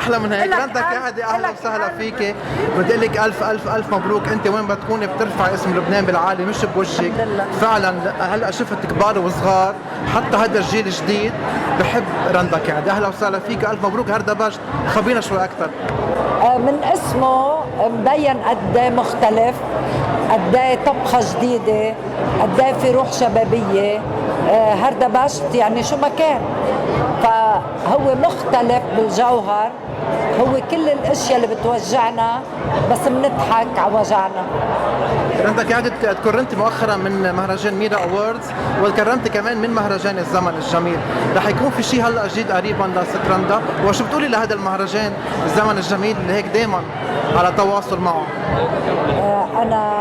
احلى من هيك. رندا كعدي اهلا وسهلا فيك، بدي اقول لك الف الف الف مبروك. انت وين بتكوني بترفعي اسم لبنان بالعالي مش بوجهك فعلا. هلا شفت كبار وصغار حتى هذا الجيل الجديد بحب رندا كعدي. اهلا وسهلا فيك، الف مبروك. هردبشت خبينا شوي اكثر. من اسمه مبين قد ايه مختلف، قد ايه طبخه جديده، قد ايه في روح شبابيه. هردبشت يعني شو ما كان، فهو مختلف بالجوهر. هو كل الاشياء اللي بتوجعنا بس بنضحك على وجعنا. رندا كعدي تكرمت مؤخرا من مهرجان ميرا اووردز، وتكرمت كمان من مهرجان الزمن الجميل. رح يكون في شيء هلا جديد قريبا لست رندا، وشو بتقولي لهذا المهرجان الزمن الجميل اللي هيك دائما على تواصل معه؟ انا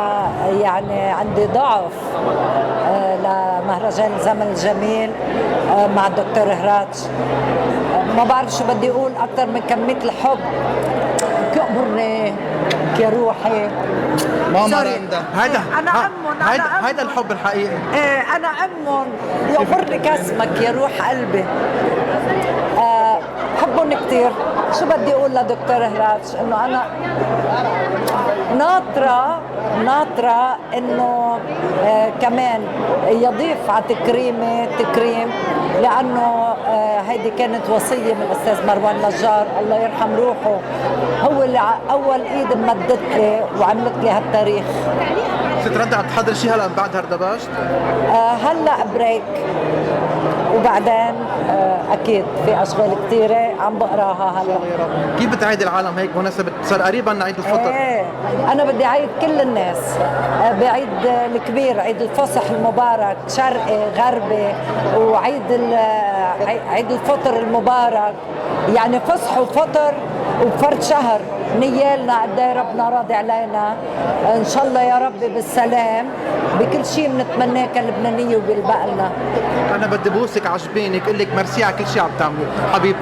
يعني عندي ضعف لمهرجان الزمن الجميل مع الدكتور هراج. ما بعرف شو بدي اقول اكثر من كميه الحب كأمرني يا روحي ماما رندا. انا امهم هيدا الحب الحقيقي. ايه انا امهم يغفر كسمك يا روح قلبي. بحبهم كثير. شو بدي اقول لدكتور هراج؟ انه انا ناطرة انه كمان يضيف على تكريمي تكريم، لانه هيدي كانت وصية من الاستاذ مروان نجار الله يرحم روحه. هو اللي اول ايد مدت لي وعملت لي هالتاريخ. ست رندا عم تحضر شيء هلا بعد هردبشت؟ هلا بريك، وبعدين اكيد في اشغال كثيره عم بقراها هلا. كيف بتعيد العالم هيك بمناسبه صار قريبا عيد الفطر؟ ايه انا بدي اعيد كل الناس بعيد الكبير، عيد الفصح المبارك شرقي غربي، وعيد عيد الفطر المبارك. يعني فصح وفطر وفرد شهر نيالنا قد ايه ربنا راضي علينا. ان شاء الله يا رب بالسلام بكل شيء بنتمناه كلبنانيه وبيلبق لنا. انا بدي بوسك عجبينك، اقول لك ميرسي على كل شيء عم تعملوه حبيبتي.